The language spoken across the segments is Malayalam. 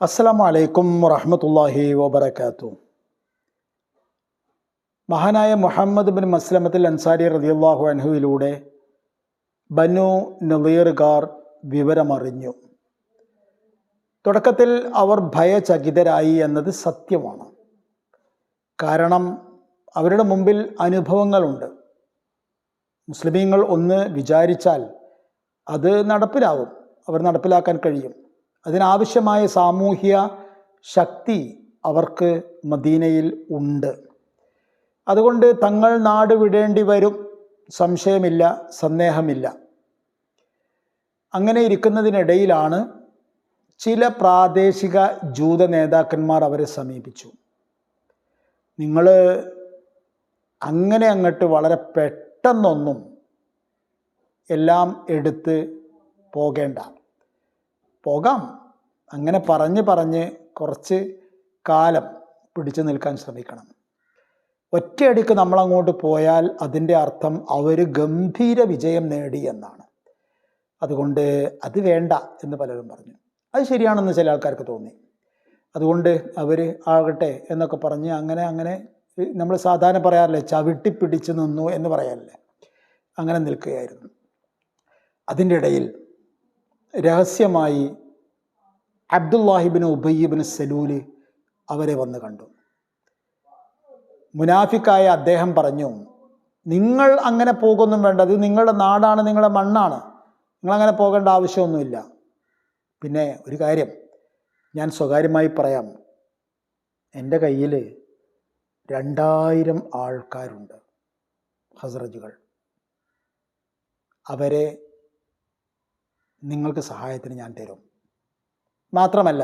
അസ്സലാമു അലൈക്കും വറഹ്മത്തുള്ളാഹി വബറകാതുഹു. മഹാനായ മുഹമ്മദ് ബിൻ മസ്ലമത്തുൽ അൻസാരി റളിയല്ലാഹു അൻഹുവിലൂടെ ബനു നളീറുകാർ വിവരമറിഞ്ഞു. തുടക്കത്തിൽ അവർ ഭയചകിതരായി എന്നത് സത്യമാണ്. കാരണം അവരുടെ മുമ്പിൽ അനുഭവങ്ങളുണ്ട്. മുസ്ലിമീങ്ങൾ ഒന്ന് വിചാരിച്ചാൽ അത് നടപ്പിലാവും, അവർ നടപ്പിലാക്കാൻ കഴിയും. അതിനാവശ്യമായ സാമൂഹ്യ ശക്തി അവർക്ക് മദീനയിൽ ഉണ്ട്. അതുകൊണ്ട് തങ്ങൾ നാട് വിടേണ്ടി വരും, സംശയമില്ല, സന്ദേഹമില്ല. അങ്ങനെ ഇരിക്കുന്നതിനിടയിലാണ് ചില പ്രാദേശിക ജൂത നേതാക്കന്മാർ അവരെ സമീപിച്ചു. നിങ്ങൾ അങ്ങനെ അങ്ങോട്ട് വളരെ പെട്ടെന്നൊന്നും എല്ലാം എടുത്ത് പോകേണ്ട. പോകാം, അങ്ങനെ പറഞ്ഞ് കുറച്ച് കാലം പിടിച്ചു നിൽക്കാൻ ശ്രമിക്കണം. ഒറ്റയടിക്ക് നമ്മളങ്ങോട്ട് പോയാൽ അതിൻ്റെ അർത്ഥം അവർ ഗംഭീര വിജയം നേടി എന്നാണ്. അതുകൊണ്ട് അത് വേണ്ട എന്ന് പലരും പറഞ്ഞു. അത് ശരിയാണെന്ന് ചില ആൾക്കാർക്ക് തോന്നി. അതുകൊണ്ട് അവർ ആകട്ടെ എന്നൊക്കെ പറഞ്ഞ് അങ്ങനെ നമ്മൾ സാധാരണ പറയാറില്ലേ, ചവിട്ടിപ്പിടിച്ച് നിന്നു എന്ന് പറയാറില്ലേ, അങ്ങനെ നിൽക്കുകയായിരുന്നു. അതിൻ്റെ ഇടയിൽ രഹസ്യമായി അബ്ദുല്ലാഹിബിൻ ഉബയ്യ് ബിൻ സലൂല് അവരെ വന്ന് കണ്ടു. മുനാഫിക്കായ അദ്ദേഹം പറഞ്ഞു, നിങ്ങൾ അങ്ങനെ പോകുന്നും വേണ്ട, അത് നിങ്ങളുടെ നാടാണ്, നിങ്ങളുടെ മണ്ണാണ്, നിങ്ങളങ്ങനെ പോകേണ്ട ആവശ്യമൊന്നുമില്ല. പിന്നെ ഒരു കാര്യം ഞാൻ സ്വകാര്യമായി പറയാം, എൻ്റെ കയ്യിൽ 2000 ആൾക്കാരുണ്ട്, ഹസ്രജുകൾ. അവരെ നിങ്ങൾക്ക് സഹായത്തിന് ഞാൻ തരും. മാത്രമല്ല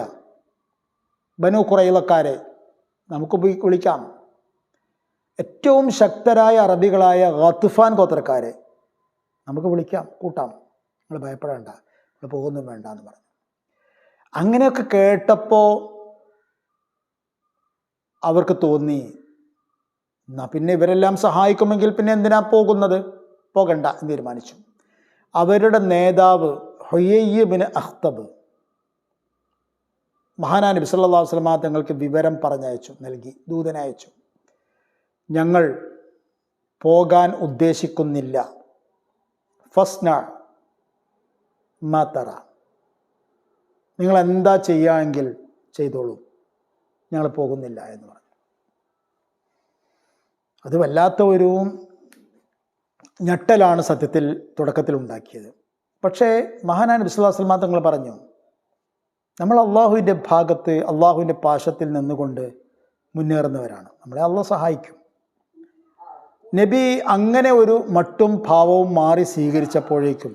ബനു ഖുറൈളക്കാരെ നമുക്ക് വിളിക്കാം. ഏറ്റവും ശക്തരായ അറബികളായ ഗത്ഫാൻ ഗോത്രക്കാരെ നമുക്ക് വിളിക്കാം, കൂട്ടാം. നിങ്ങൾ ഭയപ്പെടേണ്ട, നിങ്ങൾ പോകുന്നും വേണ്ട എന്ന് പറഞ്ഞു. അങ്ങനെയൊക്കെ കേട്ടപ്പോൾ അവർക്ക് തോന്നി, എന്നാ പിന്നെ ഇവരെല്ലാം സഹായിക്കുമെങ്കിൽ പിന്നെ എന്തിനാ പോകുന്നത്, പോകണ്ട എന്ന് തീരുമാനിച്ചു. അവരുടെ നേതാവ് ഹുയയ്യ് ബിൻ അഖ്തബ് മഹാനായ നബി സല്ലല്ലാഹു അലൈഹി വസല്ലം തങ്ങൾക്ക് വിവരം നൽകി, ദൂതനയച്ചു. ഞങ്ങൾ പോകാൻ ഉദ്ദേശിക്കുന്നില്ല, ഫസ്ന മാ തറ, നിങ്ങൾ എന്താ ചെയ്യാമെങ്കിൽ ചെയ്തോളൂ, ഞങ്ങൾ പോകുന്നില്ല എന്ന് പറഞ്ഞു. അത് വല്ലാത്ത ഒരു ഞെട്ടലാണ് സത്യത്തിൽ തുടക്കത്തിൽ ഉണ്ടാക്കിയത്. പക്ഷേ മഹാനായ നബി സല്ലല്ലാഹു അലൈഹി വസല്ലം തങ്ങൾ പറഞ്ഞു, നമ്മൾ അള്ളാഹുവിൻ്റെ ഭാഗത്ത്, അള്ളാഹുവിൻ്റെ പാശത്തിൽ നിന്നുകൊണ്ട് മുന്നേറുന്നവരാണ്, നമ്മളെ അള്ളാഹു സഹായിക്കും. നബി അങ്ങനെ ഒരു മട്ടും ഭാവവും മാറി സ്വീകരിച്ചപ്പോഴേക്കും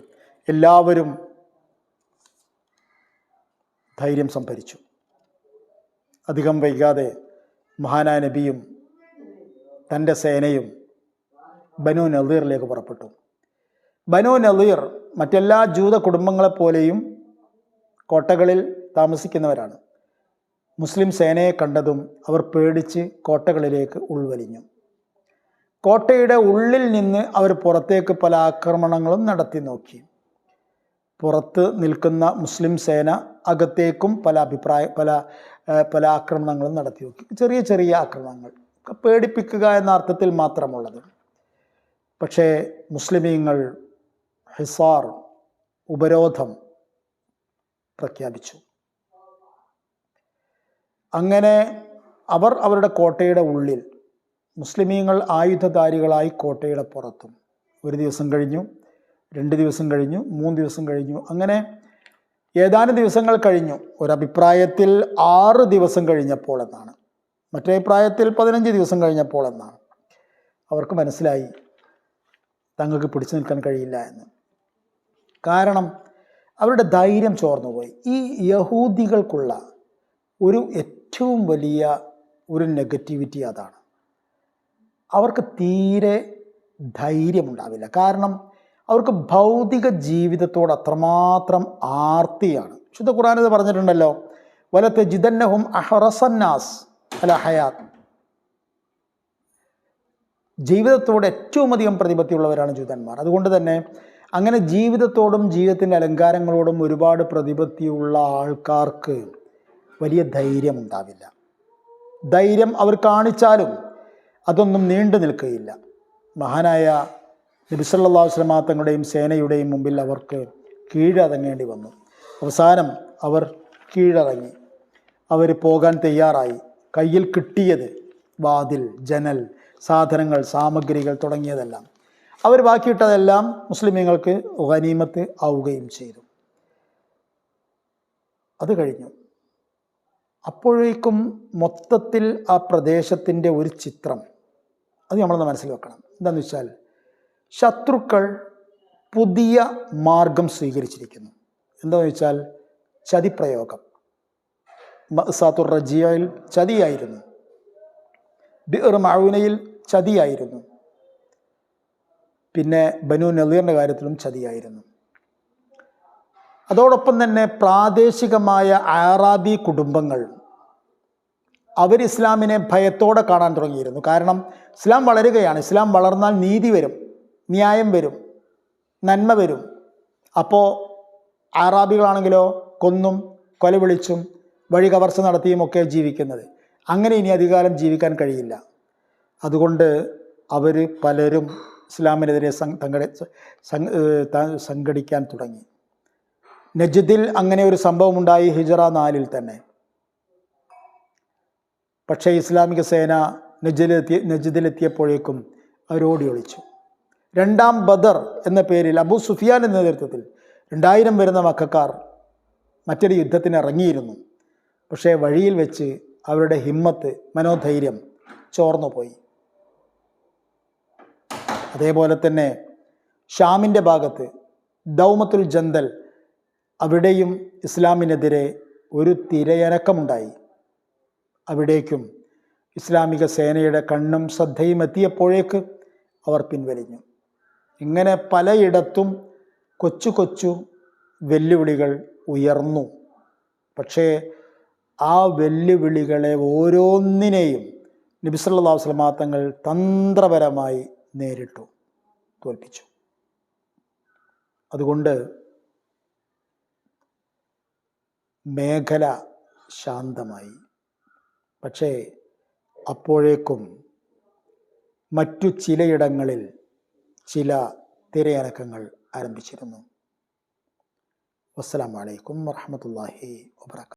എല്ലാവരും ധൈര്യം സംഭരിച്ചു. അധികം വൈകാതെ മഹാനായ നബിയും തൻ്റെ സേനയും ബനു നളീറിലേക്ക് പുറപ്പെട്ടു. ബനു നളീർ മറ്റെല്ലാ ജൂത കുടുംബങ്ങളെപ്പോലെയും കോട്ടകളിൽ താമസിക്കുന്നവരാണ്. മുസ്ലിം സേനയെ കണ്ടതും അവർ പേടിച്ച് കോട്ടകളിലേക്ക് ഉൾവലിഞ്ഞു. കോട്ടയുടെ ഉള്ളിൽ നിന്ന് അവർ പുറത്തേക്ക് പല ആക്രമണങ്ങളും നടത്തി നോക്കി. പുറത്ത് നിൽക്കുന്ന മുസ്ലിം സേന അകത്തേക്കും പല ആക്രമണങ്ങളും നടത്തി നോക്കി. ചെറിയ ചെറിയ ആക്രമണങ്ങൾ, പേടിപ്പിക്കുക എന്ന അർത്ഥത്തിൽ മാത്രമുള്ളത്. പക്ഷേ മുസ്ലിമീങ്ങൾ ഹിസാർ, ഉപരോധം പ്രഖ്യാപിച്ചു. അങ്ങനെ അവർ അവരുടെ കോട്ടയുടെ ഉള്ളിൽ, മുസ്ലിമീങ്ങൾ ആയുധധാരികളായി കോട്ടയുടെ പുറത്തും. ഒരു ദിവസം കഴിഞ്ഞു, 2 ദിവസം കഴിഞ്ഞു, 3 ദിവസം കഴിഞ്ഞു, അങ്ങനെ ഏതാനും ദിവസങ്ങൾ കഴിഞ്ഞു. ഒരഭിപ്രായത്തിൽ 6 ദിവസം കഴിഞ്ഞപ്പോൾ എന്നാണ്, മറ്റേ അഭിപ്രായത്തിൽ 15 ദിവസം കഴിഞ്ഞപ്പോൾ എന്നാണ്. അവർക്ക് മനസ്സിലായി തങ്ങൾക്ക് പിടിച്ചു നിൽക്കാൻ കഴിയില്ല എന്ന്. കാരണം അവരുടെ ധൈര്യം ചോർന്നുപോയി. ഈ യഹൂദികൾക്കുള്ള ഒരു ഏറ്റവും വലിയ ഒരു നെഗറ്റിവിറ്റി അതാണ്, അവർക്ക് തീരെ ധൈര്യമുണ്ടാവില്ല. കാരണം അവർക്ക് ഭൗതിക ജീവിതത്തോട് അത്രമാത്രം ആർത്തിയാണ്. ശുദ്ധ ഖുർആൻ ഇത് പറഞ്ഞിട്ടുണ്ടല്ലോ, വലതജിദന്നഹും അഹ്റസന്നാസ് അലാ ഹയാത്ത്. ജീവിതത്തോട് ഏറ്റവും അധികം പ്രതിപത്തിയുള്ളവരാണ് ജൂതന്മാർ. അതുകൊണ്ട് തന്നെ അങ്ങനെ ജീവിതത്തോടും ജീവിതത്തിൻ്റെ അലങ്കാരങ്ങളോടും ഒരുപാട് പ്രതിപത്തിയുള്ള ആൾക്കാർക്ക് വലിയ ധൈര്യമുണ്ടാവില്ല. ധൈര്യം അവർ കാണിച്ചാലും അതൊന്നും നീണ്ടു നിൽക്കുകയില്ല. മഹാനായ നബി സല്ലല്ലാഹു അലൈഹി വസല്ലം തങ്ങളുടെയും സേനയുടെയും മുമ്പിൽ അവർക്ക് കീഴടങ്ങേണ്ടി വന്നു. അവസാനം അവർ കീഴടങ്ങി. അവർ പോകാൻ തയ്യാറായി. കയ്യിൽ കിട്ടിയത് വാതിൽ, ജനൽ, സാധനങ്ങൾ, സാമഗ്രികൾ തുടങ്ങിയതെല്ലാം അവർ ബാക്കിയിട്ടതെല്ലാം മുസ്ലിമീങ്ങൾക്ക് ഗനീമത്ത് ആവുകയും ചെയ്തു. അത് കഴിഞ്ഞു. അപ്പോഴേക്കും മൊത്തത്തിൽ ആ പ്രദേശത്തിൻ്റെ ഒരു ചിത്രം അത് നമ്മളൊന്ന് മനസ്സിൽ വെക്കണം. എന്താണെന്ന് വെച്ചാൽ ശത്രുക്കൾ പുതിയ മാർഗം സ്വീകരിച്ചിരിക്കുന്നു. എന്താണെന്ന് വെച്ചാൽ ചതിപ്രയോഗം. മഅ്സാത്തുർ റജിയയിൽ ചതിയായിരുന്നു, ബിർ മഊനയിൽ ചതിയായിരുന്നു, പിന്നെ ബനു നളീറിൻ്റെ കാര്യത്തിലും ചതിയായിരുന്നു. അതോടൊപ്പം തന്നെ പ്രാദേശികമായ അറാബി കുടുംബങ്ങൾ അവർ ഇസ്ലാമിനെ ഭയത്തോടെ കാണാൻ തുടങ്ങിയിരുന്നു. കാരണം ഇസ്ലാം വളരുകയാണ്. ഇസ്ലാം വളർന്നാൽ നീതി വരും, ന്യായം വരും, നന്മ വരും. അപ്പോൾ അറാബികളാണെങ്കിലോ കൊന്നും കൊല വിളിച്ചും വഴി കവർച്ച നടത്തിയും ഒക്കെ ജീവിക്കുന്നത്. അങ്ങനെ ഇനി അധികാലം ജീവിക്കാൻ കഴിയില്ല. അതുകൊണ്ട് അവർ പലരും ഇസ്ലാമിനെതിരെ സംഘടിക്കാൻ തുടങ്ങി. നജ്ദിൽ അങ്ങനെ ഒരു സംഭവമുണ്ടായി ഹിജറ 4 തന്നെ. പക്ഷേ ഇസ്ലാമിക സേന നജ്ദിലെത്തിയപ്പോഴേക്കും അവരോടി ഒളിച്ചു. രണ്ടാം ബദർ എന്ന പേരിൽ അബൂ സുഫിയാൻ്റെ നേതൃത്വത്തിൽ 2000 വരുന്ന മക്കക്കാർ മറ്റൊരു യുദ്ധത്തിന് ഇറങ്ങിയിരുന്നു. പക്ഷേ വഴിയിൽ വെച്ച് അവരുടെ ഹിമ്മത്ത്, മനോധൈര്യം ചോർന്നുപോയി. അതേപോലെ തന്നെ ഷാമിൻ്റെ ഭാഗത്ത് ദൗമത്തുൽ ജന്തൽ, അവിടെയും ഇസ്ലാമിനെതിരെ ഒരു തിരയനക്കമുണ്ടായി. അവിടേക്കും ഇസ്ലാമിക സേനയുടെ കണ്ണും ശ്രദ്ധയും എത്തിയപ്പോഴേക്ക് അവർ പിൻവലിഞ്ഞു. ഇങ്ങനെ പലയിടത്തും കൊച്ചു കൊച്ചു വെല്ലുവിളികൾ ഉയർന്നു. പക്ഷേ ആ വെല്ലുവിളികളെ ഓരോന്നിനെയും നബി സല്ലല്ലാഹു അലൈഹി വസല്ലം തങ്ങൾ തന്ത്രപരമായി നേരിട്ടു, തോൽപ്പിച്ചു. അതുകൊണ്ട് മേഖല ശാന്തമായി. പക്ഷേ അപ്പോഴേക്കും മറ്റു ചിലയിടങ്ങളിൽ ചില തിരയനക്കങ്ങൾ ആരംഭിച്ചിരുന്നു. വസ്സലാമു അലൈക്കും വറഹ്മത്തുള്ളാഹി വബറകാതുഹു.